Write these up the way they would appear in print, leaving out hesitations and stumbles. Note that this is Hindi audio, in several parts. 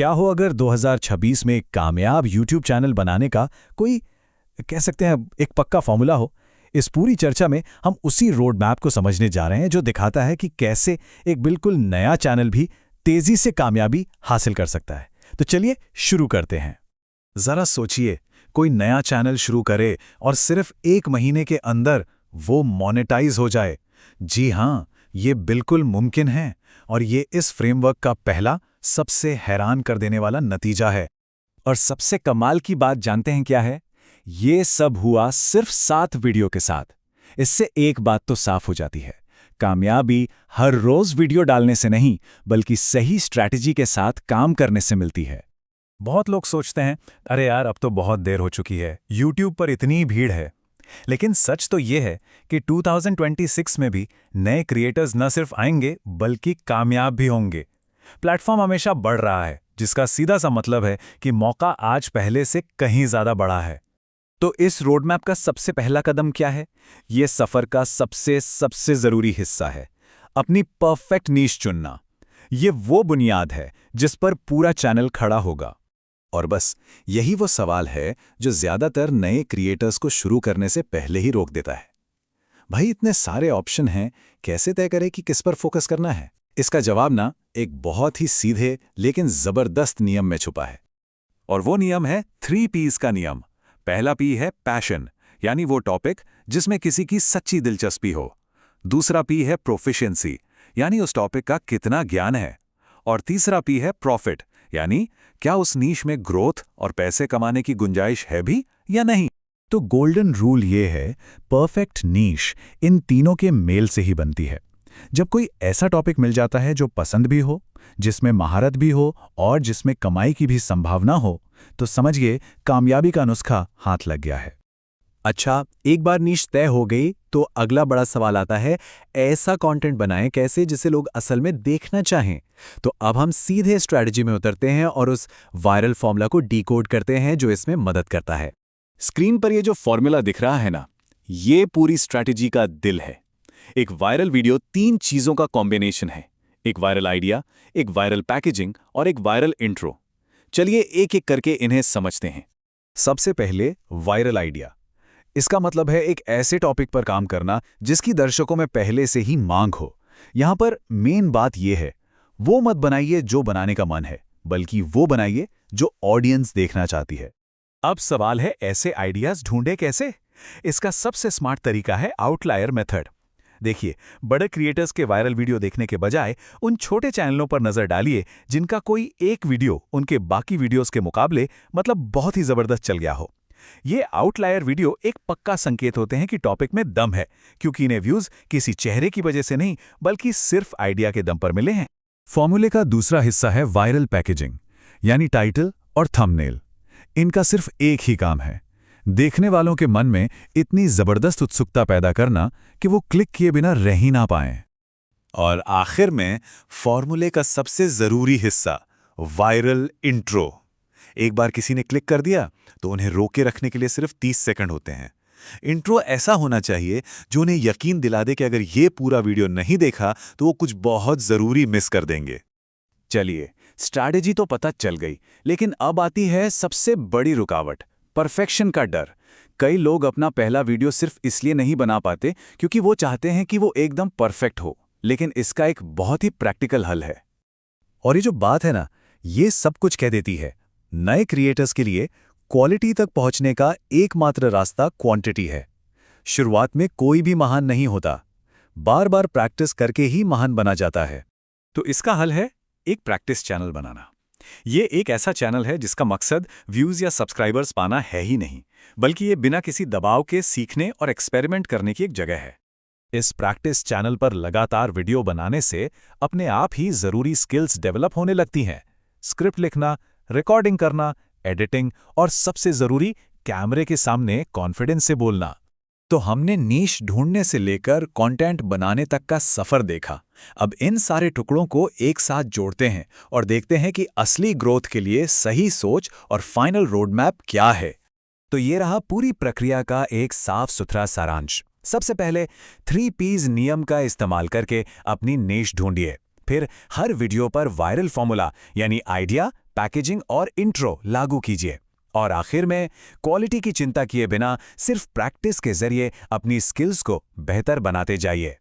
क्या हो अगर 2026 में एक कामयाब YouTube चैनल बनाने का कोई कह सकते हैं एक पक्का फॉर्मूला हो। इस पूरी चर्चा में हम उसी रोड मैप को समझने जा रहे हैं जो दिखाता है कि कैसे एक बिल्कुल नया चैनल भी तेजी से कामयाबी हासिल कर सकता है। तो चलिए शुरू करते हैं। जरा सोचिए, कोई नया चैनल शुरू करे और सिर्फ 1 महीने के अंदर वो मोनेटाइज हो जाए। जी हाँ, ये बिल्कुल मुमकिन है और ये इस फ्रेमवर्क का पहला सबसे हैरान कर देने वाला नतीजा है। और सबसे कमाल की बात जानते हैं क्या है? ये सब हुआ सिर्फ 7 वीडियो के साथ। इससे एक बात तो साफ हो जाती है, कामयाबी हर रोज वीडियो डालने से नहीं, बल्कि सही स्ट्रैटेजी के साथ काम करने से मिलती है। बहुत लोग सोचते हैं, अरे यार अब तो बहुत देर हो चुकी है, YouTube पर इतनी भीड़ है। लेकिन सच तो ये है कि 2026 में भी नए क्रिएटर्स न सिर्फ आएंगे बल्कि कामयाब भी होंगे। प्लेटफॉर्म हमेशा बढ़ रहा है, जिसका सीधा सा मतलब है कि मौका आज पहले से कहीं ज्यादा बड़ा है। तो इस रोडमैप का सबसे पहला कदम क्या है? ये सफर का सबसे जरूरी हिस्सा है, अपनी परफेक्ट नीश चुनना। ये वो बुनियाद है जिस पर पूरा चैनल खड़ा होगा। और बस यही वो सवाल है जो ज्यादातर नए क्रिएटर्स को शुरू करने से पहले ही रोक देता है। भाई इतने सारे ऑप्शन हैं, कैसे तय करें कि किस पर फोकस करना है? इसका जवाब ना एक बहुत ही सीधे लेकिन जबरदस्त नियम में छुपा है। और वो नियम है 3 P's का नियम। पहला P है पैशन, यानी वो टॉपिक जिसमें किसी की सच्ची दिलचस्पी हो। दूसरा P है प्रोफिशिएंसी, यानी उस टॉपिक का कितना ज्ञान है। और तीसरा P है प्रॉफिट, यानी क्या उस नीश में ग्रोथ और पैसे कमाने की गुंजाइश है भी या नहीं। तो गोल्डन रूल ये है, परफेक्ट नीश इन तीनों के मेल से ही बनती है। जब कोई ऐसा टॉपिक मिल जाता है जो पसंद भी हो, जिसमें महारत भी हो और जिसमें कमाई की भी संभावना हो, तो समझिए कामयाबी का नुस्खा हाथ लग गया है। अच्छा, एक बार नीश तय हो गई तो अगला बड़ा सवाल आता है, ऐसा कंटेंट बनाएं कैसे जिसे लोग असल में देखना चाहें। तो अब हम सीधे स्ट्रैटेजी में उतरते हैं और उस वायरल फॉर्मूला को डिकोड करते हैं जो इसमें मदद करता है। स्क्रीन पर ये जो फॉर्मूला दिख रहा है ना, ये पूरी स्ट्रैटेजी का दिल है। एक वायरल वीडियो 3 चीजों का कॉम्बिनेशन है, एक वायरल आइडिया, एक वायरल पैकेजिंग और एक वायरल इंट्रो। चलिए एक एक करके इन्हें समझते हैं। सबसे पहले वायरल आइडिया। इसका मतलब है एक ऐसे टॉपिक पर काम करना जिसकी दर्शकों में पहले से ही मांग हो। यहां पर मेन बात यह है, वो मत बनाइए जो बनाने का मन है, बल्कि वो बनाइए जो ऑडियंस देखना चाहती है। अब सवाल है, ऐसे आइडियाज ढूंढे कैसे? इसका सबसे स्मार्ट तरीका है आउटलायर मेथड। देखिए, बड़े क्रिएटर्स के वायरल वीडियो देखने के बजाय उन छोटे चैनलों पर नजर डालिए जिनका कोई एक वीडियो उनके बाकी वीडियोस के मुकाबले मतलब बहुत ही जबरदस्त चल गया हो। ये आउटलायर वीडियो एक पक्का संकेत होते हैं कि टॉपिक में दम है, क्योंकि इन्हें व्यूज किसी चेहरे की वजह से नहीं, बल्कि सिर्फ आइडिया के दम पर मिले हैं। फॉर्मूले का दूसरा हिस्सा है वायरल पैकेजिंग, यानी टाइटल और थंबनेल। इनका सिर्फ एक ही काम है, देखने वालों के मन में इतनी जबरदस्त उत्सुकता पैदा करना कि वो क्लिक किए बिना रह ही ना पाएं। और आखिर में फॉर्मूले का सबसे जरूरी हिस्सा, वायरल इंट्रो। एक बार किसी ने क्लिक कर दिया तो उन्हें रोके रखने के लिए सिर्फ 30 सेकंड होते हैं। इंट्रो ऐसा होना चाहिए जो उन्हें यकीन दिला दे कि अगर ये पूरा वीडियो नहीं देखा तो वो कुछ बहुत जरूरी मिस कर देंगे। चलिए, स्ट्रैटेजी तो पता चल गई, लेकिन अब आती है सबसे बड़ी रुकावट, परफेक्शन का डर। कई लोग अपना पहला वीडियो सिर्फ इसलिए नहीं बना पाते क्योंकि वो चाहते हैं कि वो एकदम परफेक्ट हो, लेकिन इसका एक बहुत ही प्रैक्टिकल हल है। और ये जो बात है ना, ये सब कुछ कह देती है। नए क्रिएटर्स के लिए क्वालिटी तक पहुंचने का एकमात्र रास्ता क्वांटिटी है। शुरुआत में कोई भी महान नहीं होता, बार बार प्रैक्टिस करके ही महान बना जाता है। तो इसका हल है एक प्रैक्टिस चैनल बनाना। ये एक ऐसा चैनल है जिसका मकसद व्यूज या सब्सक्राइबर्स पाना है ही नहीं, बल्कि ये बिना किसी दबाव के सीखने और एक्सपेरिमेंट करने की एक जगह है। इस प्रैक्टिस चैनल पर लगातार वीडियो बनाने से अपने आप ही जरूरी स्किल्स डेवलप होने लगती हैं। स्क्रिप्ट लिखना, रिकॉर्डिंग करना, एडिटिंग और सबसे जरूरी कैमरे के सामने कॉन्फिडेंस से बोलना। तो हमने नीश ढूंढने से लेकर कंटेंट बनाने तक का सफर देखा। अब इन सारे टुकड़ों को एक साथ जोड़ते हैं और देखते हैं कि असली ग्रोथ के लिए सही सोच और फाइनल रोडमैप क्या है। तो ये रहा पूरी प्रक्रिया का एक साफ सुथरा सारांश। सबसे पहले 3 P's नियम का इस्तेमाल करके अपनी नीश ढूंढिए। फिर हर वीडियो पर वायरल फॉर्मूला यानी आइडिया, पैकेजिंग और इंट्रो लागू कीजिए। और आखिर में क्वालिटी की चिंता किए बिना सिर्फ प्रैक्टिस के जरिए अपनी स्किल्स को बेहतर बनाते जाइए।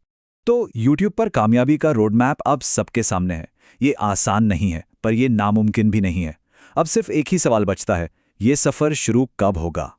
तो YouTube पर कामयाबी का रोड मैप अब सबके सामने है। ये आसान नहीं है, पर ये नामुमकिन भी नहीं है। अब सिर्फ एक ही सवाल बचता है, ये सफ़र शुरू कब होगा?